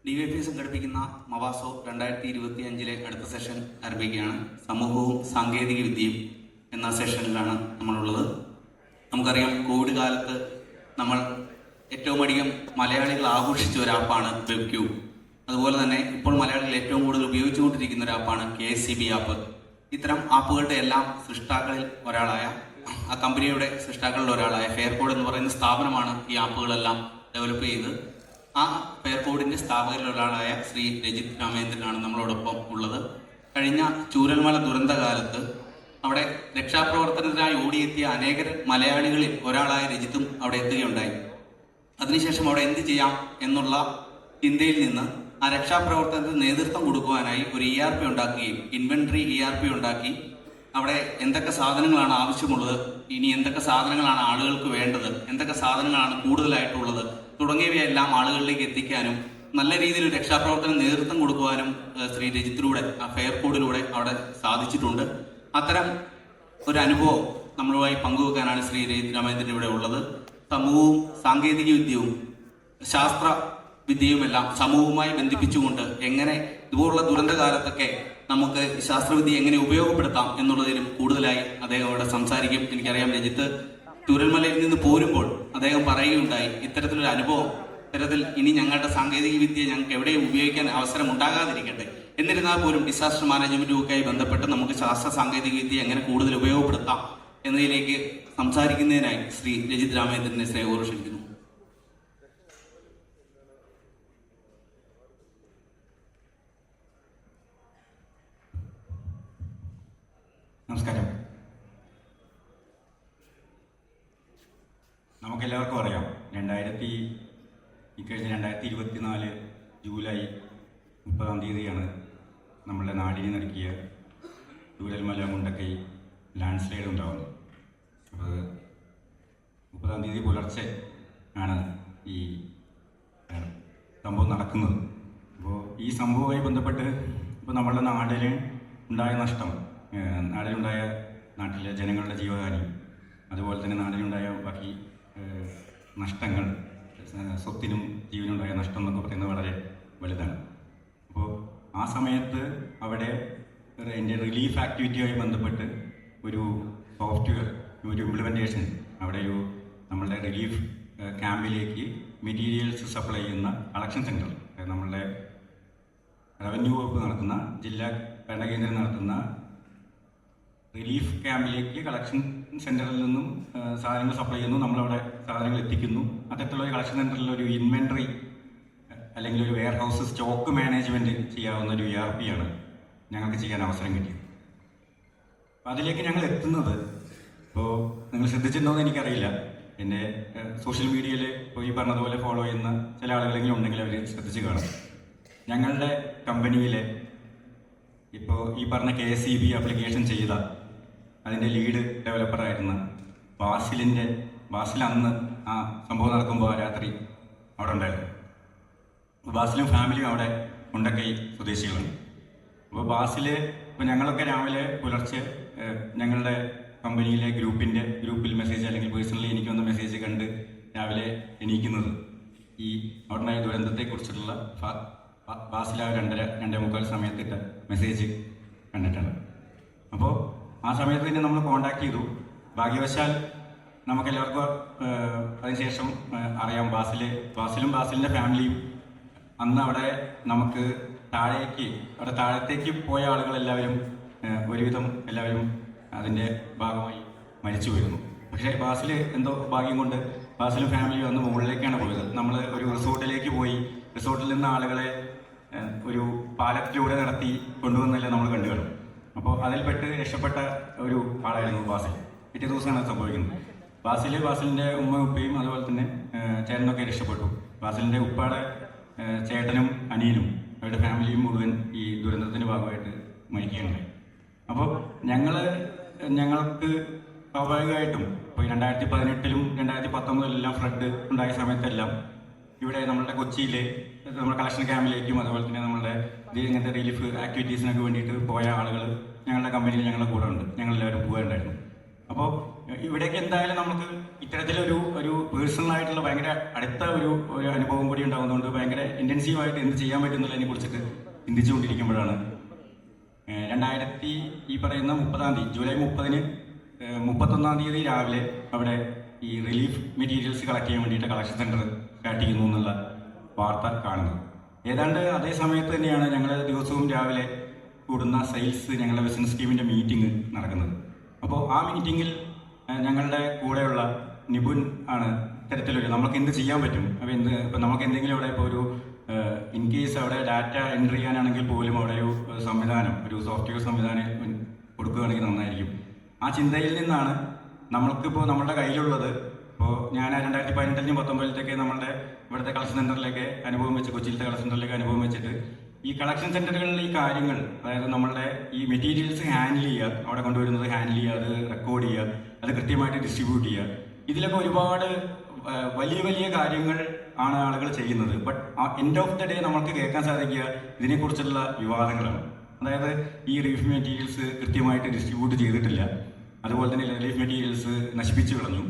DYFI സംഘടിപ്പിക്കുന്ന മവാസോ 2025 അടുത്ത session ആരംഭിക്കുകയാണ്. സമൂഹവും സാങ്കേതിക വിദ്യയും എന്ന സെഷനിലാണ് നമ്മളുള്ളത്. നമുക്കറിയാം, കോവിഡ് കാലത്ത് നമ്മൾ ഏറ്റവും അധികം മലയാളികൾ ആഘോഷിച്ച ഒരു ആപ്പാണ് വെബ്ക്യൂബ്. അതുപോലെ തന്നെ ഇപ്പോൾ മലയാളികൾ ഏറ്റവും കൂടുതൽ ഉപയോഗിച്ചുകൊണ്ടിരിക്കുന്ന ഒരു ആപ്പാണ് KSCB ആപ്പ്. ഇത്തരം ആപ്പുകളുടെ എല്ലാം സൃഷ്ടാക്കളിൽ ഒരാളായ, ആ കമ്പനിയുടെ സൃഷ്ടാക്കളിൽ ഒരാളായ ഫെയർകോഡ് എന്ന് പറയുന്ന സ്ഥാപനമാണ് ഈ ആപ്പുകളെല്ലാം ഡെവലപ്പ് ചെയ്ത്. ആ ഫെയർകോഡിന്റെ സ്ഥാപകരിൽ ഒരാളായ ശ്രീ രജിത് രാമേന്ദ്രനാണ് നമ്മളോടൊപ്പം ഉള്ളത്. കഴിഞ്ഞ ചൂരൽമല ദുരന്ത കാലത്ത് അവിടെ രക്ഷാപ്രവർത്തനത്തിനായി ഓടിയെത്തിയ അനേകർ മലയാളികളിൽ ഒരാളായ രജിത്തും അവിടെ എത്തുകയുണ്ടായി. അതിനുശേഷം അവിടെ എന്ത് ചെയ്യാം എന്നുള്ള ചിന്തയിൽ നിന്ന് ആ രക്ഷാപ്രവർത്തനത്തിന് നേതൃത്വം കൊടുക്കുവാനായി ഒരു ERP ഉണ്ടാക്കുകയും ഇൻവെന്ററി ERP ഉണ്ടാക്കി അവിടെ എന്തൊക്കെ സാധനങ്ങളാണ് ആവശ്യമുള്ളത്, ഇനി എന്തൊക്കെ സാധനങ്ങളാണ് ആളുകൾക്ക് വേണ്ടത്, എന്തൊക്കെ സാധനങ്ങളാണ് കൂടുതലായിട്ടുള്ളത് തുടങ്ങിയവയെല്ലാം ആളുകളിലേക്ക് എത്തിക്കാനും നല്ല രീതിയിൽ രക്ഷാപ്രവർത്തനം നേതൃത്വം കൊടുക്കുവാനും ശ്രീ രജിത്തിലൂടെ, ആ ഫെയർകോഡിലൂടെ അവിടെ സാധിച്ചിട്ടുണ്ട്. അത്തരം ഒരു അനുഭവം നമ്മളുമായി പങ്കുവെക്കാനാണ് ശ്രീ രജിത് രാമേന്ദ്രൻ ഇവിടെ ഉള്ളത്. സമൂഹവും സാങ്കേതിക വിദ്യയും ശാസ്ത്ര വിദ്യയുമെല്ലാം സമൂഹവുമായി ബന്ധിപ്പിച്ചുകൊണ്ട് എങ്ങനെ ഇതുപോലുള്ള ദുരന്ത കാലത്തൊക്കെ നമുക്ക് ശാസ്ത്രവിദ്യ എങ്ങനെ ഉപയോഗപ്പെടുത്താം എന്നുള്ളതിലും കൂടുതലായി അദ്ദേഹം ഇവിടെ സംസാരിക്കും. എനിക്കറിയാം, രജിത്ത് ചൂരൽമലയിൽ നിന്ന് പോരുമ്പോൾ അദ്ദേഹം പറയുകയുണ്ടായി, ഇത്തരത്തിലൊരു അനുഭവം, ഇത്തരത്തിൽ ഇനി ഞങ്ങളുടെ സാങ്കേതിക വിദ്യ ഞങ്ങൾക്ക് എവിടെയും ഉപയോഗിക്കാൻ അവസരം ഉണ്ടാകാതിരിക്കട്ടെ, എന്നിരുന്നാൽ പോലും ഡിസാസ്റ്റർ മാനേജ്മെന്റുമൊക്കെയായി ബന്ധപ്പെട്ട് നമുക്ക് ശാസ്ത്ര സാങ്കേതിക വിദ്യ എങ്ങനെ കൂടുതൽ ഉപയോഗപ്പെടുത്താം എന്നതിലേക്ക് സംസാരിക്കുന്നതിനായി ശ്രീ രജിത് രാമേന്ദ്രനെ സ്നേഹപൂർവ്വം ക്ഷണിക്കുന്നു. നമസ്കാരം. നമുക്കെല്ലാവർക്കും അറിയാം, ഇക്കഴിഞ്ഞ 2024 ജൂലൈ 30 നമ്മളുടെ നാടിനെ നടുക്കിയ ചൂരൽമല മുണ്ടക്കൈ ലാൻഡ് സ്ലൈഡ് ഉണ്ടാകുന്നത്. അപ്പോൾ 30 പുലർച്ചെ ആണ് ഈ സംഭവം നടക്കുന്നത്. അപ്പോൾ ഈ സംഭവവുമായി ബന്ധപ്പെട്ട് ഇപ്പോൾ നമ്മളുടെ നാട്ടിലുണ്ടായ നഷ്ടം, നാട്ടിലെ ജനങ്ങളുടെ ജീവഹാനി, അതുപോലെ തന്നെ നാടിനുണ്ടായ ബാക്കി നഷ്ടങ്ങൾ, സ്വത്തിനും ജീവനുണ്ടായ നഷ്ടം എന്നൊക്കെ പറയുന്നത് വളരെ വലുതാണ്. അപ്പോൾ ആ സമയത്ത് അവിടെ അതിൻ്റെ റിലീഫ് ആക്ടിവിറ്റിയുമായി ബന്ധപ്പെട്ട് ഒരു സോഫ്റ്റ്വെയർ, ഒരു ഇംപ്ലിമെൻറ്റേഷൻ, അവിടെ നമ്മളുടെ റിലീഫ് ക്യാമ്പിലേക്ക് മെറ്റീരിയൽസ് സപ്ലൈ ചെയ്യുന്ന കളക്ഷൻ സെൻറ്റർ, നമ്മളുടെ റവന്യൂ വകുപ്പ് നടത്തുന്ന, ജില്ലാ ഭരണകേന്ദ്രം നടത്തുന്ന റിലീഫ് ക്യാമ്പിലേക്ക് കളക്ഷൻ സെൻറ്ററിൽ നിന്നും സാധനങ്ങൾ സപ്ലൈ ചെയ്യുന്നു, നമ്മളവിടെ സാധനങ്ങൾ എത്തിക്കുന്നു. അത്തരത്തിലുള്ള ഒരു കളക്ഷൻ സെൻറ്ററിൽ ഒരു ഇൻവെൻട്രി അല്ലെങ്കിൽ ഒരു വെയർ ഹൗസ് സ്റ്റോക്ക് മാനേജ്മെൻറ്റ് ചെയ്യാവുന്ന ഒരു ERP ആണ് ഞങ്ങൾക്ക് ചെയ്യാൻ അവസരം കിട്ടിയത്. അപ്പോൾ അതിലേക്ക് ഞങ്ങൾ എത്തുന്നത്, ഇപ്പോൾ നിങ്ങൾ ശ്രദ്ധിച്ചിട്ടുണ്ടോയെന്ന് എനിക്കറിയില്ല, എൻ്റെ സോഷ്യൽ മീഡിയയിൽ ഇപ്പോൾ ഈ പറഞ്ഞതുപോലെ ഫോളോ ചെയ്യുന്ന ചില ആളുകളെങ്കിലും ഉണ്ടെങ്കിൽ അവർ ശ്രദ്ധിച്ച് കാണും. ഞങ്ങളുടെ കമ്പനിയിലെ ഇപ്പോൾ ഈ പറഞ്ഞ KSCB ആപ്ലിക്കേഷൻ ചെയ്ത അതിൻ്റെ ലീഡ് ഡെവലപ്പറായിരുന്ന ബാസിൽ അന്ന് ആ സംഭവം നടക്കുമ്പോൾ രാത്രി അവിടെ ഉണ്ടായിരുന്നു. ബാസിലും ഫാമിലിയും അവിടെ മുണ്ടക്കൈ സ്വദേശികളാണ്. അപ്പോൾ ഇപ്പോൾ ഞങ്ങളൊക്കെ രാവിലെ പുലർച്ചെ ഞങ്ങളുടെ കമ്പനിയിലെ ഗ്രൂപ്പിൽ മെസ്സേജ്, അല്ലെങ്കിൽ പേഴ്സണലി എനിക്ക് വന്ന മെസ്സേജ് കണ്ട് രാവിലെ എണീക്കുന്നത് ഈ അവിടെ ഉണ്ടായ ദുരന്തത്തെക്കുറിച്ചിട്ടുള്ള ബാസിൽ 2:45 സമയത്തിട്ട മെസ്സേജ് കണ്ടിട്ടുണ്ട്. അപ്പോൾ ആ സമയത്ത് തന്നെ നമ്മൾ കോണ്ടാക്ട് ചെയ്തു. ഭാഗ്യവശാൽ നമുക്കെല്ലാവർക്കും അതിനുശേഷം അറിയാം, ബാസിലും ബാസിലിൻ്റെ ഫാമിലിയും അന്ന് അവിടെ നമുക്ക് താഴത്തേക്ക് പോയ ആളുകളെല്ലാവരും ഒരുവിധം എല്ലാവരും അതിൻ്റെ ഭാഗമായി മരിച്ചു പോയിരുന്നു. പക്ഷേ ബാസിൽ എന്തോ ഭാഗ്യം കൊണ്ട് ബാസിലും ഫാമിലിയും അന്ന് മുകളിലേക്കാണ് പോയത്. നമ്മൾ ഒരു റിസോർട്ടിലേക്ക് പോയി, റിസോർട്ടിൽ നിന്ന് ആളുകളെ ഒരു പാലത്തിലൂടെ നടത്തി കൊണ്ടുവന്നല്ലേ നമ്മൾ കണ്ടു കാണും. അപ്പോൾ അതിൽപ്പെട്ട് രക്ഷപ്പെട്ട ഒരു ആളായിരുന്നു ബാസിൽ. പിറ്റേ ദിവസമാണ് സംഭവിക്കുന്നത്. ബാസിലിൻ്റെ ഉപ്പയും അതുപോലെ തന്നെ ചേട്ടനൊക്കെ രക്ഷപ്പെട്ടു. ബാസിലിൻ്റെ ഉപ്പയുടെ ചേട്ടനും അനിയനും അവരുടെ ഫാമിലിയും മുഴുവൻ ഈ ദുരന്തത്തിൻ്റെ ഭാഗമായിട്ട് മരിക്കുകയുണ്ടായി. അപ്പോൾ ഞങ്ങൾക്ക് സ്വാഭാവികമായിട്ടും ഇപ്പോൾ 2018-ലും 2019-ലും ഫ്ലഡ് ഉണ്ടായ സമയത്തെല്ലാം ഇവിടെ നമ്മളുടെ കൊച്ചിയിൽ നമ്മുടെ കളക്ഷൻ ക്യാമ്പിലേക്കും അതുപോലെ തന്നെ നമ്മളുടെ ഇങ്ങനത്തെ റിലീഫ് ആക്ടിവിറ്റീസിനൊക്കെ വേണ്ടിയിട്ട് പോയ ആളുകൾ ഞങ്ങളുടെ കമ്പനിയിൽ ഞങ്ങളുടെ കൂടെ ഉണ്ട്. ഞങ്ങളെല്ലാവരും പോകാറുണ്ടായിരുന്നു. അപ്പോൾ ഇവിടേക്ക് എന്തായാലും നമുക്ക് ഇത്തരത്തിലൊരു പേഴ്സണലായിട്ടുള്ള ഭയങ്കര അടുത്ത ഒരു അനുഭവം കൂടി ഉണ്ടാകുന്നതുകൊണ്ട് ഭയങ്കര ഇൻറ്റൻസീവായിട്ട് എന്ത് ചെയ്യാൻ പറ്റുന്നതിനെ കുറിച്ചിട്ട് ചിന്തിച്ചുകൊണ്ടിരിക്കുമ്പോഴാണ് ഈ പറയുന്ന 30-ാം തീയതി ജൂലൈ 30-ന് 31-ാം തീയതി രാവിലെ അവിടെ ഈ റിലീഫ് മെറ്റീരിയൽസ് കളക്ട് ചെയ്യാൻ വേണ്ടിയിട്ട് കളക്ഷൻ സെൻറ്റർ സ്റ്റാർട്ട് ചെയ്യുന്നു എന്നുള്ള വാർത്ത കാണുന്നത്. ഏതാണ്ട് അതേ സമയത്ത് തന്നെയാണ് ഞങ്ങൾ ദിവസവും രാവിലെ കൂടുന്ന സെയിൽസ് ഞങ്ങളുടെ ബിസിനസ് ടീമിൻ്റെ മീറ്റിംഗ് നടക്കുന്നത്. അപ്പോൾ ആ മീറ്റിങ്ങിൽ ഞങ്ങളുടെ കൂടെയുള്ള നിപുൻ ആണ് ഇത്തരത്തിലൊരു നമുക്ക് എന്ത് ചെയ്യാൻ പറ്റും, അപ്പോൾ ഇപ്പോൾ നമുക്ക് എന്തെങ്കിലും അവിടെ ഇപ്പോൾ ഒരു ഇൻ കേസ് അവിടെ ഡാറ്റ എൻട്രി ചെയ്യാനാണെങ്കിൽ പോലും അവിടെ ഒരു സംവിധാനം, ഒരു സോഫ്റ്റ്വെയർ സംവിധാനം കൊടുക്കുകയാണെങ്കിൽ നന്നായിരിക്കും. ആ ചിന്തയിൽ നിന്നാണ് നമ്മൾക്കിപ്പോൾ നമ്മുടെ കയ്യിലുള്ളത്. ഇപ്പോൾ ഞാൻ 2018-19 നമ്മളുടെ ഇവിടുത്തെ കളക്ഷൻ സെൻറ്ററിലേക്ക് അനുഭവം വെച്ച്, കൊച്ചിയിലത്തെ കളക്ഷൻ സെൻറ്ററിലേക്ക് അനുഭവം വെച്ചിട്ട് ഈ കളക്ഷൻ സെൻറ്ററുകളിൽ ഈ കാര്യങ്ങൾ, അതായത് നമ്മളുടെ ഈ മെറ്റീരിയൽസ് ഹാൻഡിൽ ചെയ്യുക, അവിടെ കൊണ്ടുവരുന്നത് ഹാൻഡിൽ ചെയ്യുക, അത് റെക്കോർഡ് ചെയ്യുക, അത് കൃത്യമായിട്ട് ഡിസ്ട്രിബ്യൂട്ട് ചെയ്യുക, ഇതിലൊക്കെ ഒരുപാട് വലിയ വലിയ കാര്യങ്ങൾ ആണ് ആളുകൾ ചെയ്യുന്നത്. But end of the day നമുക്ക് കേൾക്കാൻ സാധിക്കുക ഇതിനെക്കുറിച്ചുള്ള വിവാദങ്ങളാണ്. അതായത് ഈ റിലീഫ് മെറ്റീരിയൽസ് കൃത്യമായിട്ട് ഡിസ്ട്രിബ്യൂട്ട് ചെയ്തിട്ടില്ല, അതുപോലെ തന്നെ റിലീഫ് മെറ്റീരിയൽസ് നശിപ്പിച്ചു കളഞ്ഞു,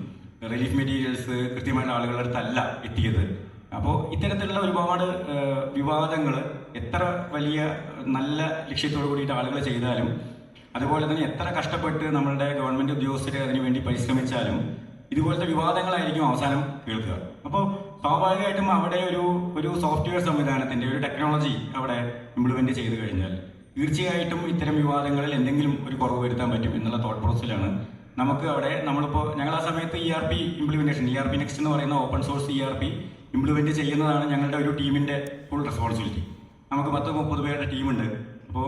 റിലീഫ് മെറ്റീരിയൽസ് കൃത്യമായിട്ട് ആളുകളുടെ അടുത്തല്ല എത്തിയത്. അപ്പോൾ ഇത്തരത്തിലുള്ള ഒരുപാട് വിവാദങ്ങൾ എത്ര വലിയ നല്ല ലക്ഷ്യത്തോടു കൂടിയിട്ട് ആളുകൾ ചെയ്താലും, അതുപോലെ തന്നെ എത്ര കഷ്ടപ്പെട്ട് നമ്മളുടെ ഗവൺമെൻറ് ഉദ്യോഗസ്ഥർ അതിനു വേണ്ടി പരിശ്രമിച്ചാലും ഇതുപോലത്തെ വിവാദങ്ങളായിരിക്കും അവസാനം കേൾക്കുക. അപ്പോൾ സ്വാഭാവികമായിട്ടും അവിടെ ഒരു സോഫ്റ്റ്വെയർ സംവിധാനത്തിൻ്റെ ഒരു ടെക്നോളജി അവിടെ ഇംപ്ലിമെൻറ്റ് ചെയ്ത് കഴിഞ്ഞാൽ തീർച്ചയായിട്ടും ഇത്തരം വിവാദങ്ങളിൽ എന്തെങ്കിലും ഒരു കുറവ് വരുത്താൻ പറ്റും എന്നുള്ള തോട്ട് പ്രോസസ്സിലാണ് നമുക്ക് അവിടെ നമ്മളിപ്പോൾ ഞങ്ങൾ ആ സമയത്ത് ERP ഇംപ്ലിമെൻറ്റേഷൻ, ERP നെക്സ്റ്റ് എന്ന് പറയുന്ന ഓപ്പൺ സോഴ്സ് ERP ഇംപ്ലിമെൻറ്റ് ചെയ്യുന്നതാണ് ഞങ്ങളുടെ ഒരു ടീമിൻ്റെ ഫുൾ റെസ്പോൺസിബിലിറ്റി. നമുക്ക് 10-30 പേരുടെ ടീമുണ്ട്. അപ്പോൾ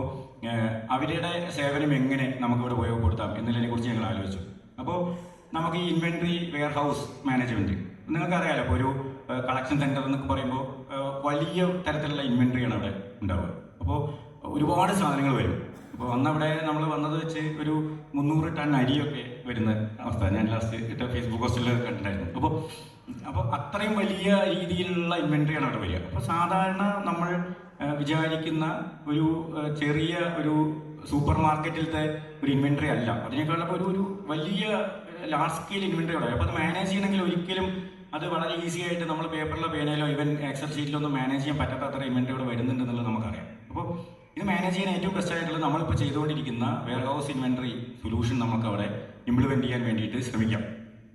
അവരുടെ സേവനം എങ്ങനെ നമുക്കിവിടെ ഉപയോഗപ്പെടുത്താം എന്നതിനെക്കുറിച്ച് ഞങ്ങൾ ആലോചിച്ചു. അപ്പോൾ നമുക്ക് ഈ ഇൻവെൻട്രി വെയർ ഹൗസ് മാനേജ്മെൻറ്റ് നിങ്ങൾക്കറിയാലോ. ഇപ്പോൾ ഒരു കളക്ഷൻ സെൻറ്റർ എന്നൊക്കെ പറയുമ്പോൾ വലിയ തരത്തിലുള്ള ഇൻവെൻട്രിയാണ് അവിടെ ഉണ്ടാവുക. അപ്പോൾ ഒരുപാട് സാധനങ്ങൾ വരും. അപ്പോൾ അന്നവിടെ നമ്മൾ വന്നത് വെച്ച് ഒരു 300 ടൺ അരിയൊക്കെ വരുന്ന അവസ്ഥ ഞാൻ ലാസ്റ്റ് ഇട്ട ഫേസ്ബുക്ക് പോസ്റ്റിൽ കണ്ടിട്ടുണ്ടായിരുന്നു. അപ്പോൾ അത്രയും വലിയ രീതിയിലുള്ള ഇൻവെൻട്രിയാണ് അവിടെ വരിക. അപ്പോൾ സാധാരണ നമ്മൾ വിചാരിക്കുന്ന ഒരു ചെറിയ ഒരു സൂപ്പർ മാർക്കറ്റിലത്തെ ഒരു ഇൻവെൻട്രി അല്ല, അതിനേക്കാളൊക്കെ ഒരു വലിയ ലാർജ് സ്കെയിൽ ഇൻവെൻട്രി ഉള്ളത്. അപ്പോൾ അത് മാനേജ് ചെയ്യണമെങ്കിൽ ഒരിക്കലും അത് വളരെ ഈസി ആയിട്ട് നമ്മൾ പേപ്പറിലോ പേനയിലോ ഈവൻ എക്സൽ ഷീറ്റിലോ ഒന്നും മാനേജ് ചെയ്യാൻ പറ്റാത്ത അത്ര ഇൻവെൻട്രി ഇവിടെ വരുന്നുണ്ടെന്നുള്ളത് നമുക്കറിയാം. അപ്പോൾ ഇത് മാനേജ് ചെയ്യാൻ ഏറ്റവും ബെസ്റ്റ് ആയിട്ടുള്ളത് നമ്മളിപ്പോൾ ചെയ്തുകൊണ്ടിരിക്കുന്ന വെയർ ഹൗസ് ഇൻവെൻട്രി സൊല്യൂഷൻ നമുക്ക് അവിടെ ഇംപ്ലിമെൻറ്റ് ചെയ്യാൻ വേണ്ടിയിട്ട് ശ്രമിക്കാം.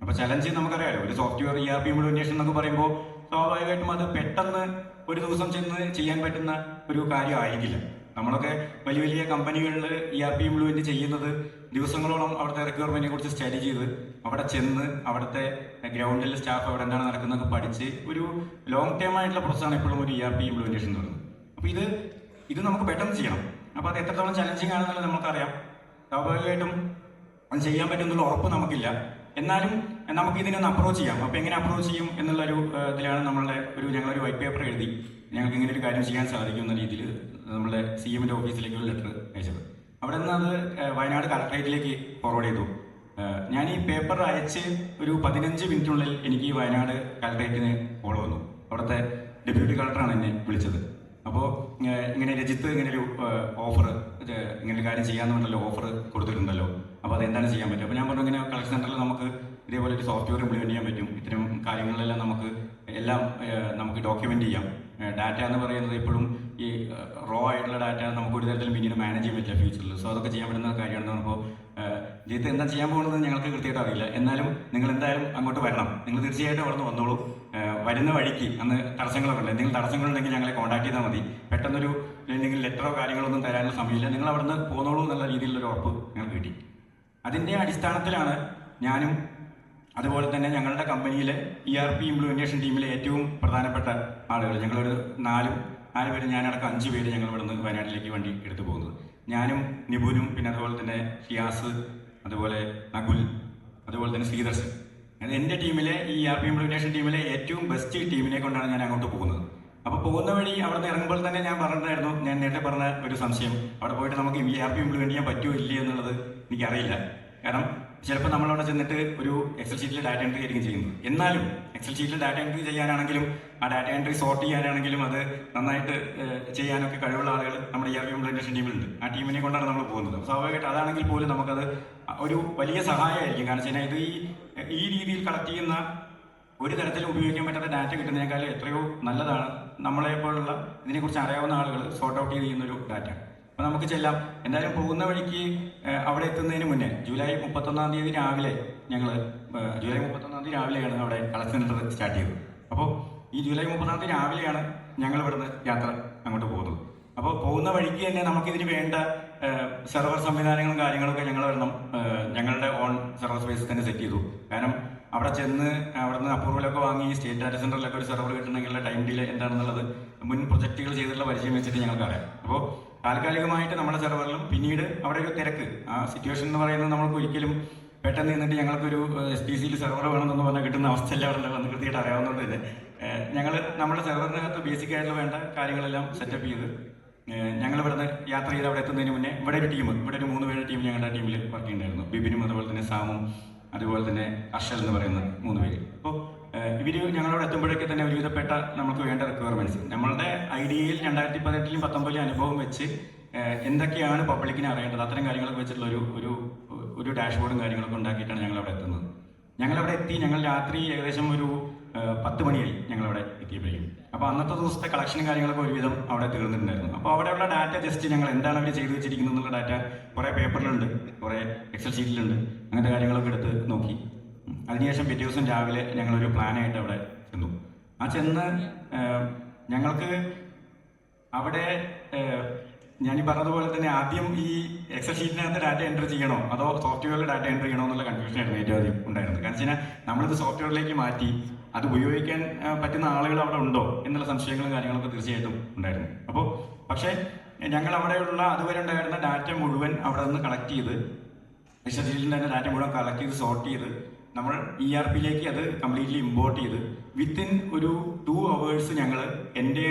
അപ്പോൾ ചലഞ്ച് നമുക്കറിയാമല്ലോ, ഒരു സോഫ്റ്റ്വെയർ ERP ഇംപ്ലിമെൻറ്റേഷൻ എന്നൊക്കെ പറയുമ്പോൾ സ്വാഭാവികമായിട്ടും അത് പെട്ടെന്ന് ഒരു ദിവസം ചെന്ന് ചെയ്യാൻ പറ്റുന്ന ഒരു കാര്യമായിരിക്കില്ല. നമ്മളൊക്കെ വലിയ വലിയ കമ്പനികളിൽ ERP ഇംപ്ലിമെൻറ്റ് ചെയ്യുന്നത് ദിവസങ്ങളോളം അവിടുത്തെ റിക്വയർമെൻറ്റിനെ കുറിച്ച് സ്റ്റഡി ചെയ്ത് അവിടെ ചെന്ന് അവിടുത്തെ ഗ്രൗണ്ടിൽ സ്റ്റാഫ് അവിടെ എന്താണ് നടക്കുന്നതൊക്കെ പഠിച്ച് ഒരു ലോങ് ടേം ആയിട്ടുള്ള പ്രോസസ്സാണ് എപ്പോഴും ഒരു ERP ഇംപ്ലിമെൻറ്റേഷൻ എന്ന് പറയുന്നത്. അപ്പോൾ ഇത് നമുക്ക് പെട്ടെന്ന് ചെയ്യണം. അപ്പോൾ അത് എത്രത്തോളം ചലഞ്ചിങ് ആണെന്നുള്ളത് നമുക്കറിയാം. സ്വാഭാവികമായിട്ടും അത് ചെയ്യാൻ പറ്റുമെന്നുള്ള ഉറപ്പ് നമുക്കില്ല. എന്നാലും നമുക്ക് ഇതിനൊന്ന് അപ്രോച്ച് ചെയ്യാം. അപ്പോൾ എങ്ങനെ അപ്രോച്ച് ചെയ്യും എന്നുള്ളൊരു ഇതിലാണ് ഞങ്ങളൊരു വൈറ്റ് പേപ്പർ എഴുതി ഞങ്ങൾക്ക് ഇങ്ങനെ ഒരു കാര്യം ചെയ്യാൻ സാധിക്കും എന്ന രീതിയിൽ നമ്മുടെ CMൻ്റെ ഓഫീസിലേക്ക് ഒരു ലെറ്റർ അയച്ചത്. അവിടെ നിന്ന് അത് വയനാട് കളക്ടറേറ്റിലേക്ക് ഫോർവേഡ് ചെയ്തു. ഞാൻ ഈ പേപ്പർ അയച്ച് ഒരു 15 മിനിറ്റിനുള്ളിൽ എനിക്ക് വയനാട് കളക്ടറേറ്റിന് കോൾ വന്നു. അവിടുത്തെ ഡെപ്യൂട്ടി കളക്ടറാണ് എന്നെ വിളിച്ചത്. അപ്പോൾ ഇങ്ങനെ രജിത്ത് ഇങ്ങനൊരു ഓഫർ, ഇങ്ങനെ ഒരു കാര്യം ചെയ്യാമെന്നുണ്ടല്ലോ, ഓഫർ കൊടുത്തിട്ടുണ്ടല്ലോ, അപ്പോൾ അതെന്താണ് ചെയ്യാൻ പറ്റും. അപ്പോൾ ഞാൻ പറഞ്ഞു, ഇങ്ങനെ കളക്ഷൻ സെൻറ്ററിൽ നമുക്ക് ഇതേപോലെ ഒരു സോഫ്റ്റ്വെയർ ഇംപ്ലിമെൻറ്റ് ചെയ്യാൻ പറ്റും. ഇത്തരം കാര്യങ്ങളിലെല്ലാം നമുക്ക് ഡോക്യുമെൻ്റ് ചെയ്യാം. ഡാറ്റ എന്ന് പറയുന്നത് എപ്പോഴും ഈ റോ ആയിട്ടുള്ള ഡാറ്റ നമുക്ക് ഒരു തരത്തിലും പിന്നീട് മാനേജ് ചെയ്യാൻ പറ്റില്ല ഫ്യൂച്ചറിൽ. സോ അതൊക്കെ ചെയ്യാൻ പറ്റുന്ന കാര്യമാണ്. അപ്പോൾ ജിത്ത് എന്താ ചെയ്യാൻ പോകുന്നത് ഞങ്ങൾക്ക് കൃത്യമായിട്ട് അറിയില്ല. എന്നാലും നിങ്ങൾ എന്തായാലും അങ്ങോട്ട് വരണം. നിങ്ങൾ തീർച്ചയായിട്ടും അവിടെ നിന്ന് വന്നോളൂ. വരുന്ന വഴിക്ക് അന്ന് തടസ്സങ്ങളൊക്കെ ഉണ്ട്. എന്തെങ്കിലും തടസ്സങ്ങളുണ്ടെങ്കിൽ ഞങ്ങളെ കോൺടാക്ട് ചെയ്താൽ മതി. പെട്ടെന്നൊരു എന്തെങ്കിലും ലെറ്ററോ കാര്യങ്ങളൊന്നും തരാനുള്ള സമയമില്ല. നിങ്ങൾ അവിടെ നിന്ന് പോന്നോളൂ എന്നുള്ള രീതിയിലുള്ളൊരു ഉറപ്പ് ഞങ്ങൾക്ക് കിട്ടി. അതിൻ്റെ അടിസ്ഥാനത്തിലാണ് ഞാനും അതുപോലെ തന്നെ ഞങ്ങളുടെ കമ്പനിയിലെ ERP ഇംപ്ലിമെൻറ്റേഷൻ ടീമിലെ ഏറ്റവും പ്രധാനപ്പെട്ട ആളുകൾ, ഞങ്ങളൊരു 4 പേര്, ഞാനടക്കം 5 പേര് ഞങ്ങൾ ഇവിടെ നിന്ന് വയനാട്ടിലേക്ക് വണ്ടി എടുത്തു പോകുന്നത്. ഞാനും നിപുനും പിന്നെ അതുപോലെ തന്നെ ഷിയാസ്, അതുപോലെ നകുൽ, അതുപോലെ തന്നെ ശ്രീദർശൻ. അത് എൻ്റെ ടീമിലെ ഈ ERP ഇംപ്ലിമെൻറ്റേഷൻ ടീമിലെ ഏറ്റവും ബെസ്റ്റ് ടീമിനെ കൊണ്ടാണ് ഞാൻ അങ്ങോട്ട് പോകുന്നത്. അപ്പോൾ പോകുന്ന വഴി അവിടെ നിന്ന് ഇറങ്ങുമ്പോൾ തന്നെ ഞാൻ പറഞ്ഞിട്ടുണ്ടായിരുന്നു, ഞാൻ നേരത്തെ പറഞ്ഞ ഒരു സംശയം, അവിടെ പോയിട്ട് നമുക്ക് ERP ഇംപ്ലിമെൻറ്റ് ചെയ്യാൻ പറ്റുമോ ഇല്ലേ എന്നുള്ളത് എനിക്കറിയില്ല. കാരണം ചിലപ്പോൾ നമ്മളവിടെ ചെന്നിട്ട് ഒരു എക്സൽ ഷീറ്റിൽ ഡാറ്റ എൻട്രി ആയിരിക്കും ചെയ്യുന്നത്. എന്നാലും എക്സൽ ഷീറ്റിൽ ഡാറ്റ എൻട്രി ചെയ്യാനാണെങ്കിലും ആ ഡാറ്റ എൻട്രി സോർട്ട് ചെയ്യാനാണെങ്കിലും അത് നന്നായിട്ട് ചെയ്യാനൊക്കെ കഴിവുള്ള ആളുകൾ നമ്മുടെ ERP ഇംപ്ലിമെൻറ്റേഷൻ ടീമിലുണ്ട്. ആ ടീമിനെ കൊണ്ടാണ് നമ്മൾ പോകുന്നത്. സ്വാഭാവികമായിട്ട് അതാണെങ്കിൽ പോലും നമുക്കത് ഒരു വലിയ സഹായമായിരിക്കും. കാരണം വെച്ചാൽ ഇത് ഈ രീതിയിൽ കളക്ട് ചെയ്യുന്ന ഒരു തരത്തിലും ഉപയോഗിക്കാൻ പറ്റാത്ത ഡാറ്റ കിട്ടുന്നതിനേക്കാൾ എത്രയോ നല്ലതാണ് നമ്മളെ പോലുള്ള ഇതിനെക്കുറിച്ച് അറിയാവുന്ന ആളുകൾ സോർട്ട് ഔട്ട് ചെയ്യുന്നൊരു ഡാറ്റ. അപ്പോൾ നമുക്ക് ചെല്ലാം. എന്തായാലും പോകുന്ന വഴിക്ക് അവിടെ എത്തുന്നതിന് മുന്നേ ജൂലൈ 31 തീയതി രാവിലെ ജൂലൈ 31 രാവിലെയാണ് അവിടെ കളക്ഷൻ സെന്റർ സ്റ്റാർട്ട് ചെയ്തത്. അപ്പോൾ ഈ ജൂലൈ 30 തീയതി രാവിലെയാണ് ഞങ്ങൾ ഇവിടുന്ന് യാത്ര അങ്ങോട്ട് പോകുന്നത്. അപ്പോൾ പോകുന്ന വഴിക്ക് തന്നെ നമുക്കിതിന് വേണ്ട സെർവർ സംവിധാനങ്ങളും കാര്യങ്ങളൊക്കെ ഞങ്ങൾ ഞങ്ങളുടെ ഓൺ സെർവർ സ്പേസിൽ തന്നെ സെറ്റ് ചെയ്തു. കാരണം അവിടെ ചെന്ന് അവിടുന്ന് അപ്രൂവലൊക്കെ വാങ്ങി സ്റ്റേറ്റ് ഡാറ്റ സെന്ററിലൊക്കെ ഒരു സെർവർ കിട്ടണമെങ്കിലുള്ള ടൈം ഡിലേ എന്താണെന്നുള്ളത് മുൻ പ്രൊജക്റ്റുകൾ ചെയ്തിട്ടുള്ള പരിചയം വെച്ചിട്ട് ഞങ്ങൾക്കറിയാം. അപ്പോൾ താൽക്കാലികമായിട്ട് നമ്മുടെ സെർവറിലും പിന്നീട് അവിടെ ഒരു തിരക്ക്, ആ സിറ്റുവേഷൻ എന്ന് പറയുന്നത് നമുക്ക് ഒരിക്കലും പെട്ടെന്ന് നിന്നിട്ട് ഞങ്ങൾക്കൊരു SPCയിൽ സെർവർ വേണമെന്ന് പറഞ്ഞാൽ കിട്ടുന്ന അവസ്ഥയല്ല അവിടെ വന്ന് കൃത്യമായിട്ട് അറിയാവുന്നതുകൊണ്ട് തന്നെ ഞങ്ങൾ നമ്മുടെ സെർവറിനകത്ത് ബേസിക് ആയിട്ടുള്ള വേണ്ട കാര്യങ്ങളെല്ലാം സെറ്റപ്പ് ചെയ്ത് ഞങ്ങൾ ഇവിടുന്ന് യാത്ര ചെയ്ത് അവിടെ എത്തുന്നതിന് മുന്നേ ഇവിടെ ഒരു 3 പേരുടെ ടീം ഞങ്ങളുടെ ടീമിൽ വർക്ക് ചെയ്യുന്നുണ്ടായിരുന്നു. ബിബിനും അതുപോലെ തന്നെ സാമും അതുപോലെ തന്നെ അർഷൽ എന്ന് പറയുന്ന 3 പേര്. അപ്പോൾ ഇവർ ഞങ്ങളോട് എത്തുമ്പോഴേക്ക് തന്നെ ഒരുവിധപ്പെട്ട നമുക്ക് വേണ്ട റിക്വയർമെന്റ്സ് നമ്മളുടെ ഐഡിയയിൽ 2018-ലും 19-ലും അനുഭവം വെച്ച് എന്തൊക്കെയാണ് പബ്ലിക്കിനെ അറിയേണ്ടത് അത്തരം കാര്യങ്ങളൊക്കെ വെച്ചിട്ടുള്ള ഒരു ഡാഷ്ബോർഡും കാര്യങ്ങളൊക്കെ ഉണ്ടാക്കിയിട്ടാണ് ഞങ്ങൾ അവിടെ എത്തുന്നത്. ഞങ്ങളവിടെ എത്തി. ഞങ്ങൾ രാത്രി ഏകദേശം ഒരു 10 മണിയായി ഞങ്ങളവിടെ എത്തിയപ്പോഴേക്കും. അപ്പോൾ അന്നത്തെ ദിവസത്തെ കളക്ഷനും കാര്യങ്ങളൊക്കെ ഒരുവിധം അവിടെ തീർന്നിട്ടുണ്ടായിരുന്നു. അപ്പോൾ അവിടെയുള്ള ഡാറ്റ ജസ്റ്റ് ഞങ്ങൾ എന്താണ് അവർ ചെയ്തു വെച്ചിരിക്കുന്നത് എന്നുള്ള ഡാറ്റ കുറേ പേപ്പറിലുണ്ട്, കുറേ എക്സൽ ഷീറ്റിലുണ്ട്, അങ്ങനത്തെ കാര്യങ്ങളൊക്കെ എടുത്ത് നോക്കി. അതിനുശേഷം പിറ്റേ ദിവസം രാവിലെ ഞങ്ങളൊരു പ്ലാനായിട്ട് അവിടെ ചെന്നു. ചെന്ന് ഞങ്ങൾക്ക് അവിടെ ഞാനീ പറഞ്ഞതുപോലെ തന്നെ ആദ്യം ഈ എക്സൽ ഷീറ്റിനകത്ത് ഡാറ്റ എൻ്റർ ചെയ്യണോ അതോ സോഫ്റ്റ്വെയറിൽ ഡാറ്റ എൻ്റർ ചെയ്യണോ എന്നുള്ള കൺഫ്യൂഷനായിരുന്നു ഏറ്റവും ആദ്യം ഉണ്ടായിരുന്നത്. കാരണം വെച്ചാൽ നമ്മളിത് സോഫ്റ്റ്വെയറിലേക്ക് മാറ്റി അത് ഉപയോഗിക്കാൻ പറ്റുന്ന ആളുകൾ അവിടെ ഉണ്ടോ എന്നുള്ള സംശയങ്ങളും കാര്യങ്ങളൊക്കെ തീർച്ചയായിട്ടും ഉണ്ടായിരുന്നു. അപ്പോൾ പക്ഷേ ഞങ്ങൾ അവിടെയുള്ള അതുവരെ ഉണ്ടായിരുന്ന ഡാറ്റ മുഴുവൻ അവിടെ നിന്ന് കളക്ട് ചെയ്ത് എക്സൽ ഷീറ്റിൽ തന്നെ ഡാറ്റ മുഴുവൻ കളക്ട് ചെയ്ത് സോർട്ട് ചെയ്ത് നമ്മൾ ERPയിലേക്ക് അത് കംപ്ലീറ്റ്ലി ഇമ്പോർട്ട് ചെയ്ത് വിത്തിൻ ഒരു 2 hours ഞങ്ങൾ എൻ്റെ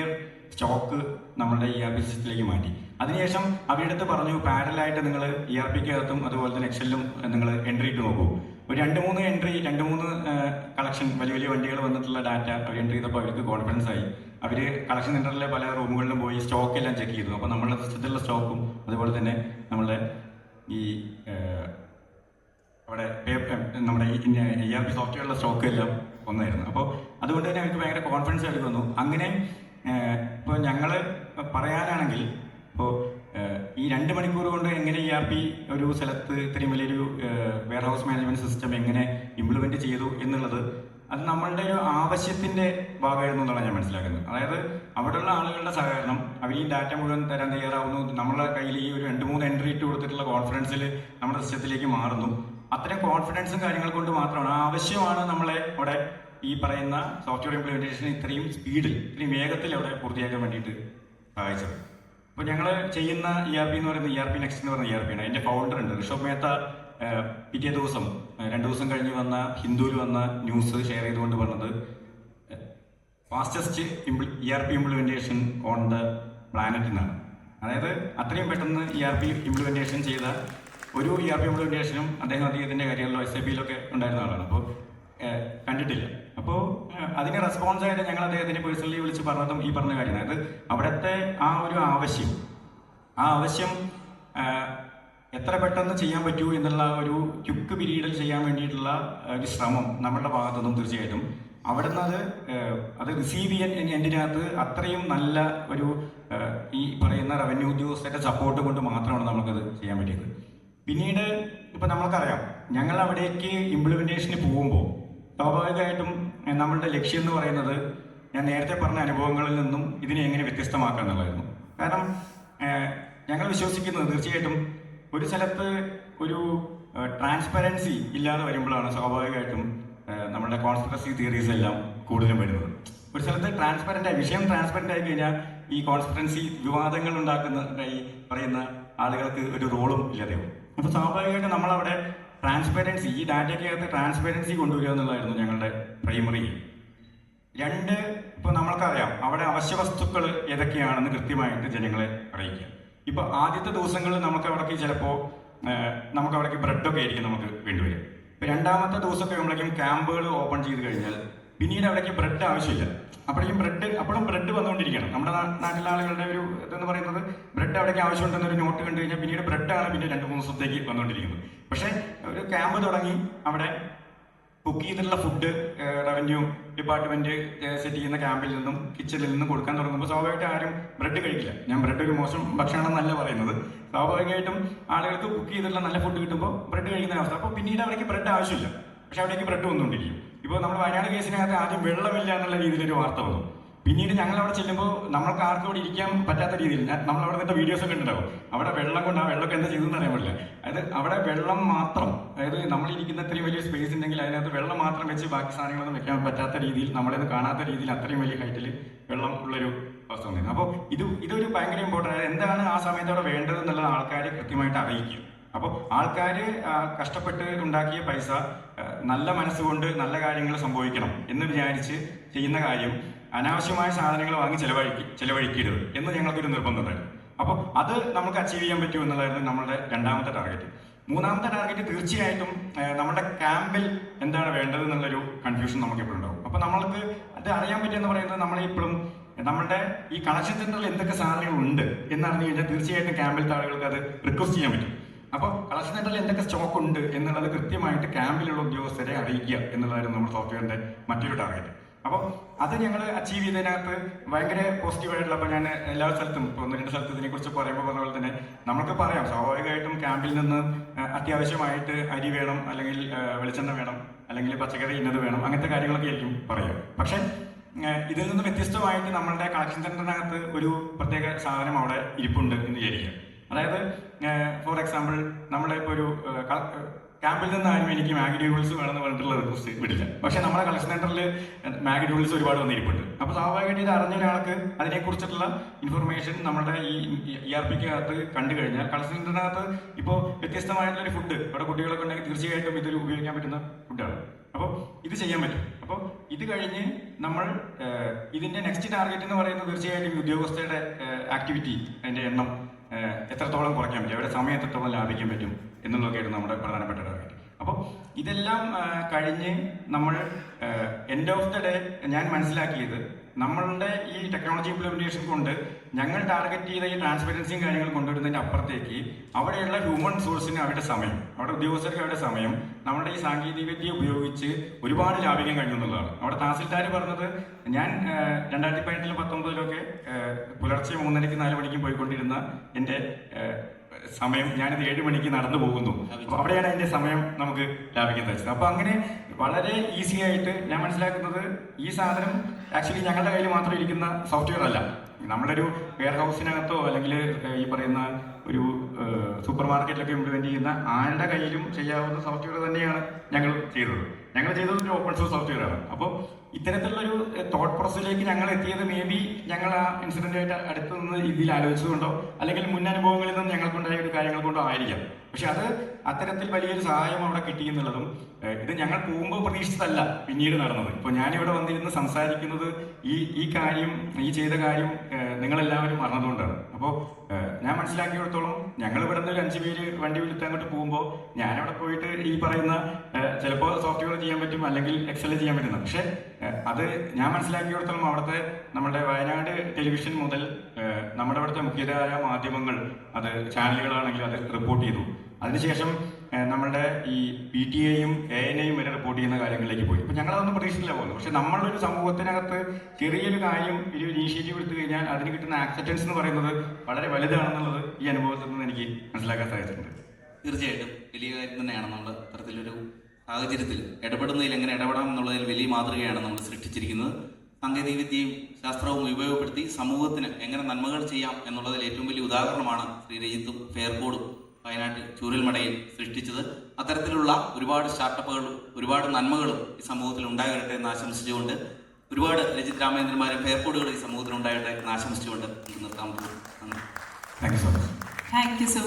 സ്റ്റോക്ക് നമ്മളുടെ ERP സിസ്റ്റത്തിലേക്ക് മാറ്റി. അതിനുശേഷം അവരുടെ അടുത്ത് പറഞ്ഞു പാരലായിട്ട് നിങ്ങൾ ERPക്കകത്തും അതുപോലെ തന്നെ എക്സലിലും നിങ്ങൾ എൻട്രി ഇട്ട് നോക്കൂ. ഒരു 2-3 എൻട്രി 2-3 കളക്ഷൻ വലിയ വലിയ വണ്ടികൾ വന്നിട്ടുള്ള ഡാറ്റ അവർ എൻട്രി ചെയ്തപ്പോൾ അവർക്ക് കോൺഫിഡൻസ് ആയി. അവർ കളക്ഷൻ സെന്ററിലെ പല റൂമുകളിലും പോയി സ്റ്റോക്ക് എല്ലാം ചെക്ക് ചെയ്തു. അപ്പോൾ നമ്മളുടെ സിസ്റ്റത്തിലുള്ള സ്റ്റോക്കും അതുപോലെ തന്നെ നമ്മളുടെ ഈ അവിടെ നമ്മുടെ ERP സോഫ്റ്റ്വെയറിലുള്ള സ്റ്റോക്ക് എല്ലാം ഒന്നായിരുന്നു. അപ്പോൾ അതുകൊണ്ട് തന്നെ അവർക്ക് ഭയങ്കര കോൺഫിഡൻസ് ആയിട്ട് വന്നു. അങ്ങനെ ഇപ്പോൾ ഞങ്ങൾ പറയാനാണെങ്കിൽ ഇപ്പോൾ ഈ 2 മണിക്കൂർ കൊണ്ട് എങ്ങനെ ERP ഒരു സ്ഥലത്ത് ഇത്രയും വലിയൊരു വെയർ ഹൗസ് മാനേജ്മെന്റ് സിസ്റ്റം എങ്ങനെ ഇംപ്ലിമെന്റ് ചെയ്തു എന്നുള്ളത് അത് നമ്മളുടെ ഒരു ആവശ്യത്തിന്റെ ഭാഗമായിരുന്നു എന്നാണ് ഞാൻ മനസ്സിലാക്കുന്നത്. അതായത് അവിടെയുള്ള ആളുകളുടെ സഹകരണം, അവർ ഈ ഡാറ്റ മുഴുവൻ തരാൻ തയ്യാറാവുന്നു, നമ്മുടെ കയ്യിൽ ഈ ഒരു 2-3 എൻട്രി ഇട്ട് കൊടുത്തിട്ടുള്ള കോൺഫിഡൻസിൽ നമ്മുടെ സിസ്റ്റത്തിലേക്ക് മാറുന്നു. അത്തരം കോൺഫിഡൻസും കാര്യങ്ങൾ കൊണ്ട് മാത്രമാണ് ആവശ്യമാണ് നമ്മളെ അവിടെ ഈ പറയുന്ന സോഫ്റ്റ്വെയർ ഇംപ്ലിമെന്റേഷൻ ഇത്രയും സ്പീഡിൽ ഇത്രയും വേഗത്തിൽ അവിടെ പൂർത്തിയാക്കാൻ വേണ്ടിയിട്ട് സഹായിച്ചത്. അപ്പോൾ ഞങ്ങൾ ചെയ്യുന്ന ERP എന്ന് പറയുന്നത് ERP നെക്സ്റ്റ് എന്ന് പറയുന്ന ERP ആണ്. അതിൻ്റെ ഫൗണ്ടർ ഉണ്ട് ഋഷഭ് മേത്ത. പിറ്റേ ദിവസം 2 ദിവസം കഴിഞ്ഞ് വന്ന ഹിന്ദുവിൽ വന്ന ന്യൂസ് ഷെയർ ചെയ്തുകൊണ്ട് പറഞ്ഞത് fastest ERP implementation on the planet എന്നാണ്. അതായത് അത്രയും പെട്ടെന്ന് ERP ഇംപ്ലിമെന്റേഷൻ ചെയ്ത ഒരു ERP ഇംപ്ലിമെന്റേഷനും അദ്ദേഹത്തിന്റെ കരിയറിലോ SAPയിലൊക്കെ ഉണ്ടായിരുന്ന ആളാണ്. അപ്പോൾ കണ്ടിട്ടില്ല. അപ്പോൾ അതിന് റെസ്പോൺസ് ആയിട്ട് ഞങ്ങൾ അദ്ദേഹത്തിന് പേഴ്സണലി വിളിച്ച് പറഞ്ഞതും ഈ പറഞ്ഞ കാര്യമാണ്. അതായത് അവിടുത്തെ ആ ഒരു ആവശ്യം എത്ര പെട്ടെന്ന് ചെയ്യാൻ പറ്റൂ എന്നുള്ള ഒരു ക്വിക്ക് പീരീഡിൽ ചെയ്യാൻ വേണ്ടിയിട്ടുള്ള ഒരു ശ്രമം നമ്മളുടെ ഭാഗത്തുനിന്നും തീർച്ചയായിട്ടും അവിടെ നിന്ന് അത് റിസീവ് ചെയ്യാൻ എൻ്റെതിനകത്ത് അത്രയും നല്ല ഒരു ഈ പറയുന്ന റവന്യൂ ഉദ്യോഗസ്ഥരുടെ സപ്പോർട്ട് കൊണ്ട് മാത്രമാണ് നമുക്കത് ചെയ്യാൻ പറ്റിയത്. പിന്നീട് ഇപ്പം നമ്മൾക്കറിയാം ഞങ്ങൾ അവിടേക്ക് ഇംപ്ലിമെന്റേഷന് പോകുമ്പോൾ സ്വാഭാവികമായിട്ടും നമ്മളുടെ ലക്ഷ്യം എന്ന് പറയുന്നത് ഞാൻ നേരത്തെ പറഞ്ഞ അനുഭവങ്ങളിൽ നിന്നും ഇതിനെ എങ്ങനെ വ്യത്യസ്തമാക്കുക എന്നുള്ളതായിരുന്നു. കാരണം ഞങ്ങൾ വിശ്വസിക്കുന്നത് തീർച്ചയായിട്ടും ഒരു സ്ഥലത്ത് ഒരു ട്രാൻസ്പെറൻസി ഇല്ലാതെ വരുമ്പോഴാണ് സ്വാഭാവികമായിട്ടും നമ്മളുടെ കോൺസ്പിറസി തിയറീസ് എല്ലാം കൂടുതലും വരുന്നത്. ഒരു സ്ഥലത്ത് വിഷയം ട്രാൻസ്പെറൻ്റ് ആയി കഴിഞ്ഞാൽ ഈ കോൺസ്പിറൻസി വിവാദങ്ങൾ ഉണ്ടാക്കുന്ന ഈ പറയുന്ന ആളുകൾക്ക് ഒരു റോളും ഇല്ലാതെയാവും. അപ്പോൾ സ്വാഭാവികമായിട്ടും നമ്മളവിടെ ട്രാൻസ്പെറൻസി, ഈ ഡാറ്റയ്ക്കകത്ത് ട്രാൻസ്പെറൻസി കൊണ്ടുവരിക എന്നുള്ളതായിരുന്നു ഞങ്ങളുടെ പ്രൈമറി. 2, ഇപ്പോൾ നമ്മൾക്കറിയാം അവിടെ അവശ്യ വസ്തുക്കൾ ഏതൊക്കെയാണെന്ന് കൃത്യമായിട്ട് ജനങ്ങളെ അറിയിക്കുക. ഇപ്പോൾ ആദ്യത്തെ ദിവസങ്ങളിൽ നമുക്ക് അവിടേക്ക് ചിലപ്പോൾ നമുക്ക് അവിടേക്ക് ബ്രെഡൊക്കെ ആയിരിക്കും നമുക്ക് വേണ്ടിവരും. ഇപ്പോൾ 2ാമത്തെ ദിവസമൊക്കെ നമ്മളേക്കും ക്യാമ്പുകൾ ഓപ്പൺ ചെയ്ത് കഴിഞ്ഞാൽ പിന്നീട് അവിടേക്ക് ബ്രെഡ് ആവശ്യമില്ല. അപ്പോഴും ബ്രെഡ് വന്നുകൊണ്ടിരിക്കണം. നമ്മുടെ നാട്ടിലെ ആളുകളുടെ ഒരു ഇതെന്ന് പറയുന്നത് ബ്രെഡ് അവിടേക്ക് ആവശ്യമുണ്ടെന്നൊരു നോട്ട് കണ്ടു കഴിഞ്ഞാൽ പിന്നീട് ബ്രെഡാണ് പിന്നെ 2-3 ദിവസത്തേക്ക് വന്നുകൊണ്ടിരിക്കുന്നത്. പക്ഷേ ഒരു ക്യാമ്പ് തുടങ്ങി അവിടെ കുക്ക് ചെയ്തിട്ടുള്ള ഫുഡ് റവന്യൂ ഡിപ്പാർട്ട്മെന്റ് സെറ്റ് ചെയ്യുന്ന ക്യാമ്പിൽ നിന്നും കിച്ചണിൽ നിന്നും കൊടുക്കാൻ തുടങ്ങുമ്പോൾ സ്വാഭാവികമായിട്ട് ആരും ബ്രെഡ് കഴിക്കില്ല. ഞാൻ ബ്രെഡ് ഒരു മോശം ഭക്ഷണമെന്നല്ല പറയുന്നത്. സ്വാഭാവികമായിട്ടും ആളുകൾക്ക് കുക്ക് ചെയ്തിട്ടുള്ള നല്ല ഫുഡ് കിട്ടുമ്പോൾ ബ്രെഡ് കഴിക്കുന്ന അവസ്ഥ. അപ്പോൾ പിന്നീട് അവർക്ക് ബ്രെഡ് ആവശ്യമില്ല, പക്ഷെ അവിടേക്ക് ബ്രെഡ് വന്നുകൊണ്ടിരിക്കും. ഇപ്പോൾ നമ്മുടെ വയനാട് കേസിനകത്ത് ആദ്യം വെള്ളമില്ല എന്നുള്ള രീതിയിലൊരു വാർത്ത വന്നു. പിന്നീട് ഞങ്ങൾ അവിടെ ചെല്ലുമ്പോൾ നമ്മൾക്ക് ആർക്കും അവിടെ ഇരിക്കാൻ പറ്റാത്ത രീതിയിൽ നമ്മളവിടെ നിന്റെ വീഡിയോസ് ഒക്കെ ഉണ്ടാവും. അവിടെ വെള്ളം കൊണ്ട് ആ വെള്ളമൊക്കെ എന്താ ചെയ്തെന്ന് അറിയാൻ പറ്റില്ല. അതായത് അവിടെ വെള്ളം മാത്രം, അതായത് നമ്മളിരിക്കുന്ന അത്രയും വലിയ സ്പേസ് ഉണ്ടെങ്കിൽ അതിനകത്ത് വെള്ളം മാത്രം വെച്ച് ബാക്കി സാധനങ്ങളൊന്നും വെക്കാൻ പറ്റാത്ത രീതിയിൽ, നമ്മളത് കാണാത്ത രീതിയിൽ അത്രയും വലിയ ഹൈറ്റിൽ വെള്ളം ഉള്ളൊരു അവസ്ഥ വന്നിരുന്നു. അപ്പോൾ ഇതൊരു ഭയങ്കര ഇമ്പോർട്ടൻ്റ്. അതായത് എന്താണ് ആ സമയത്ത് അവിടെ വേണ്ടത് എന്നുള്ളത് ആൾക്കാരെ കൃത്യമായിട്ട് അറിയിക്കും. അപ്പോൾ ആൾക്കാർ കഷ്ടപ്പെട്ട് ഉണ്ടാക്കിയ പൈസ നല്ല മനസ്സുകൊണ്ട് നല്ല കാര്യങ്ങൾ സംഭവിക്കണം എന്ന് വിചാരിച്ച് ചെയ്യുന്ന കാര്യം അനാവശ്യമായ സാധനങ്ങൾ വാങ്ങി ചെലവഴിക്കരുത് എന്ന് ഞങ്ങൾക്കൊരു നിർബന്ധമുണ്ടായിരുന്നു. അപ്പോൾ അത് നമുക്ക് അച്ചീവ് ചെയ്യാൻ പറ്റും എന്നുള്ളതായിരുന്നു നമ്മുടെ രണ്ടാമത്തെ ടാർഗറ്റ്. മൂന്നാമത്തെ ടാർഗറ്റ് തീർച്ചയായിട്ടും നമ്മുടെ ക്യാമ്പിൽ എന്താണ് വേണ്ടത് എന്നുള്ളൊരു കൺഫ്യൂഷൻ നമുക്ക് എപ്പോഴും ഉണ്ടാവും. അപ്പോൾ നമ്മൾക്ക് അത് അറിയാൻ പറ്റുമെന്ന് പറയുന്നത് നമ്മളിപ്പോഴും നമ്മുടെ ഈ കളക്ഷൻ സെന്ററിൽ എന്തൊക്കെ സാധനങ്ങൾ ഉണ്ട് എന്നറിഞ്ഞു കഴിഞ്ഞാൽ തീർച്ചയായിട്ടും ക്യാമ്പിലത്തെ ആളുകൾക്ക് അത് റിക്വസ്റ്റ് ചെയ്യാൻ പറ്റും. അപ്പോൾ കളക്ഷൻ സെന്ററിൽ എന്തൊക്കെ സ്റ്റോക്ക് ഉണ്ട് എന്നുള്ളത് കൃത്യമായിട്ട് ക്യാമ്പിലുള്ള ഉദ്യോഗസ്ഥരെ അറിയിക്കുക എന്നുള്ളതായിരുന്നു നമ്മുടെ സോഫ്റ്റ്വെയറിന്റെ മറ്റൊരു ടാർഗറ്റ്. അപ്പോൾ അത് ഞങ്ങൾ അച്ചീവ് ചെയ്തതിനകത്ത് ഭയങ്കര പോസിറ്റീവായിട്ടുള്ള, അപ്പോൾ ഞാൻ എല്ലാ സ്ഥലത്തും ഇപ്പോൾ 1-2 സ്ഥലത്ത് ഇതിനെക്കുറിച്ച് പറയുമ്പോൾ പറഞ്ഞ പോലെ തന്നെ നമുക്ക് പറയാം, സ്വാഭാവികമായിട്ടും ക്യാമ്പിൽ നിന്ന് അത്യാവശ്യമായിട്ട് അരി വേണം, അല്ലെങ്കിൽ വെളിച്ചെണ്ണ വേണം, അല്ലെങ്കിൽ പച്ചക്കറി ഇന്നത് വേണം, അങ്ങനത്തെ കാര്യങ്ങളൊക്കെ ആയിരിക്കും പറയുക. പക്ഷെ ഇതിൽ നിന്ന് വ്യത്യസ്തമായിട്ട് നമ്മളുടെ കളക്ഷൻ സെന്ററിനകത്ത് ഒരു പ്രത്യേക സാധനം അവിടെ ഇരിപ്പുണ്ട് എന്ന് വിചാരിക്കുക. അതായത് ഫോർ എക്സാമ്പിൾ നമ്മുടെ ഇപ്പോൾ ഒരു ക്യാമ്പിൽ നിന്നാലും എനിക്ക് മാഗി നൂഡിൽസ് വേണമെന്ന് പറഞ്ഞിട്ടുള്ള റിക്വസ്റ്റ് വിടില്ല, പക്ഷെ നമ്മുടെ കളക്ഷൻ സെന്ററിൽ മാഗി നൂഡിൽസ് ഒരുപാട് വന്നിരിപ്പുണ്ട്. അപ്പോൾ സ്വാഭാവികമായിട്ട് ഇത് അറിഞ്ഞ ഒരാൾക്ക് അതിനെക്കുറിച്ചിട്ടുള്ള ഇൻഫർമേഷൻ നമ്മുടെ ഈ ERP-ക്കകത്ത് കണ്ടു കഴിഞ്ഞാൽ കളക്ഷൻ സെന്ററിനകത്ത് ഇപ്പോൾ വ്യത്യസ്തമായിട്ടുള്ളൊരു ഫുഡ് അവിടെ കുട്ടികളൊക്കെ ഉണ്ടെങ്കിൽ തീർച്ചയായിട്ടും ഇതൊരു ഉപയോഗിക്കാൻ പറ്റുന്ന ഫുഡാണ്. അപ്പോൾ ഇത് ചെയ്യാൻ പറ്റും. അപ്പോൾ ഇത് കഴിഞ്ഞ് നമ്മൾ ഇതിന്റെ നെക്സ്റ്റ് ടാർഗറ്റ് എന്ന് പറയുന്നത് തീർച്ചയായിട്ടും ഉദ്യോഗസ്ഥരുടെ ആക്ടിവിറ്റി, അതിന്റെ എണ്ണം എത്രത്തോളം കുറയ്ക്കാൻ പറ്റും, അവരുടെ സമയം എത്രത്തോളം ലാഭിക്കാൻ പറ്റും എന്നുള്ളതൊക്കെയായിരുന്നു നമ്മുടെ പ്രധാനപ്പെട്ട ടാർഗറ്റ്. അപ്പോൾ ഇതെല്ലാം കഴിഞ്ഞ് നമ്മൾ എൻഡ് ഓഫ് ദ ഡേ ഞാൻ മനസ്സിലാക്കിയത് നമ്മളുടെ ഈ ടെക്നോളജി ഇംപ്ലിമെന്റേഷൻ കൊണ്ട് ഞങ്ങൾ ടാർഗറ്റ് ചെയ്ത ഈ ട്രാൻസ്പെറൻസിയും കാര്യങ്ങൾ കൊണ്ടുവരുന്നതിന്റെ അപ്പുറത്തേക്ക് അവിടെയുള്ള ഹ്യൂമൻ സോഴ്സിന് അവരുടെ സമയം, അവിടെ ഉദ്യോഗസ്ഥർക്ക് അവരുടെ സമയം നമ്മുടെ ഈ സാങ്കേതികവിദ്യ ഉപയോഗിച്ച് ഒരുപാട് ലാഭിക്കാൻ കഴിഞ്ഞു എന്നുള്ളതാണ്. അവിടെ തഹസിൽദാർ പറഞ്ഞത്, ഞാൻ 2018-19 പുലർച്ചെ 3:30-4 മണിക്കും പോയിക്കൊണ്ടിരുന്ന എൻ്റെ സമയം ഞാനിത് 7 മണിക്ക് നടന്നു പോകുന്നു. അപ്പൊ അവിടെയാണ് അതിന്റെ സമയം നമുക്ക് ലാഭിക്കാൻ സാധിച്ചത്. അപ്പൊ അങ്ങനെ വളരെ ഈസി ആയിട്ട് ഞാൻ മനസ്സിലാക്കുന്നത് ഈ സാധനം ആക്ച്വലി ഞങ്ങളുടെ കയ്യിൽ മാത്രം ഇരിക്കുന്ന സോഫ്റ്റ്വെയർ അല്ല, നമ്മുടെ ഒരു വെയർ ഹൗസിനകത്തോ അല്ലെങ്കിൽ ഈ പറയുന്ന ഒരു സൂപ്പർ മാർക്കറ്റിലൊക്കെ ഇംപ്ലിമെന്റ് ചെയ്യുന്ന ആരുടെ കയ്യിലും ചെയ്യാവുന്ന സോഫ്റ്റ്വെയർ തന്നെയാണ് ഞങ്ങൾ ചെയ്തത്. ഞങ്ങൾ ചെയ്തത് ഒരു ഓപ്പൺ സോഴ്സ് സോഫ്റ്റ്വെയർ ആണ്. അപ്പോൾ ഇത്തരത്തിലുള്ളൊരു തോട്ട് പ്രോസസ്സിലേക്ക് ഞങ്ങൾ എത്തിയത് മേ ബി ഞങ്ങൾ ആ ഇൻസിഡന്റായിട്ട് അടുത്ത് നിന്ന് രീതിയിൽ ആലോചിച്ചതുകൊണ്ടോ അല്ലെങ്കിൽ മുൻ അനുഭവങ്ങളിൽ നിന്ന് ഞങ്ങൾക്കുണ്ടായ ഒരു കാര്യങ്ങൾ കൊണ്ടോ ആയിരിക്കാം. പക്ഷെ അത് അത്തരത്തിൽ വലിയൊരു സഹായം അവിടെ കിട്ടിയെന്നുള്ളതും ഇത് ഞങ്ങൾ പോകുമ്പോൾ പ്രതീക്ഷിച്ചതല്ല പിന്നീട് നടന്നത്. ഇപ്പോൾ ഞാനിവിടെ വന്നിരുന്ന് സംസാരിക്കുന്നത് ഈ കാര്യം, ഈ ചെയ്ത കാര്യം നിങ്ങളെല്ലാവരും അറിഞ്ഞതുകൊണ്ടാണ്. അപ്പോൾ ഞാൻ മനസ്സിലാക്കിയിടത്തോളം ഞങ്ങൾ ഇവിടെ നിന്ന് ഒരു 5 പേര് വണ്ടി വിളിച്ച് അങ്ങോട്ട് പോകുമ്പോൾ ഞാനവിടെ പോയിട്ട് ഈ പറയുന്ന ചിലപ്പോൾ സോഫ്റ്റ്വെയർ ചെയ്യാൻ പറ്റും, അല്ലെങ്കിൽ എക്സൽ ചെയ്യാൻ പറ്റുന്ന, പക്ഷെ അത് ഞാൻ മനസ്സിലാക്കിയിടത്തോളം അവിടുത്തെ നമ്മുടെ വയനാട് ടെലിവിഷൻ മുതൽ നമ്മുടെ അവിടുത്തെ മുഖ്യധാര മാധ്യമങ്ങൾ, അത് ചാനലുകളാണെങ്കിൽ അത് റിപ്പോർട്ട് ചെയ്തു. അതിനുശേഷം നമ്മളുടെ ഈ PTA-യും ANA-യും വരെ റിപ്പോർട്ട് ചെയ്യുന്ന കാര്യങ്ങളിലേക്ക് പോയി. അപ്പോൾ ഞങ്ങളതൊന്നും പ്രതീക്ഷിച്ചില്ല പോകുന്നു. പക്ഷെ നമ്മളൊരു സമൂഹത്തിനകത്ത് ചെറിയൊരു കാര്യം, ഒരു ഇനീഷ്യേറ്റീവ് എടുത്തു കഴിഞ്ഞാൽ അതിന് കിട്ടുന്ന ആക്സെപ്റ്റൻസ് എന്ന് പറയുന്നത് വളരെ വലുതാണെന്നുള്ളത് ഈ അനുഭവത്തിൽ നിന്ന് എനിക്ക് മനസ്സിലാക്കാൻ സാധിച്ചിട്ടുണ്ട്. തീർച്ചയായിട്ടും വലിയ കാര്യം തന്നെയാണ്. നമ്മൾ അത്തരത്തിലൊരു സാഹചര്യത്തിൽ ഇടപെടുന്നതിൽ എങ്ങനെ ഇടപെടാം എന്നുള്ളതിൽ വലിയ മാതൃകയാണ് നമ്മൾ സൃഷ്ടിച്ചിരിക്കുന്നത്. സാങ്കേതികവിദ്യയും ശാസ്ത്രവും ഉപയോഗപ്പെടുത്തി സമൂഹത്തിന് എങ്ങനെ നന്മകൾ ചെയ്യാം എന്നുള്ളതിൽ ഏറ്റവും വലിയ ഉദാഹരണമാണ് ശ്രീ രജിത്തും ഫെയർകോഡും വയനാട്ട് ചൂരൽമടയിൽ സൃഷ്ടിച്ചത്. അത്തരത്തിലുള്ള ഒരുപാട് സ്റ്റാർട്ടപ്പുകളും ഒരുപാട് നന്മകളും ഈ സമൂഹത്തിൽ ഉണ്ടാകട്ടെ എന്ന് ആശംസിച്ചുകൊണ്ട്, ഒരുപാട് രജിത് രാമേന്ദ്രന്മാരും ഫെയർകോഡുകൾ ഈ സമൂഹത്തിൽ ഉണ്ടാകട്ടെ എന്ന് ആശംസിച്ചുകൊണ്ട് നിർത്താൻ പോകുന്നു. Thank you so much. Thank you so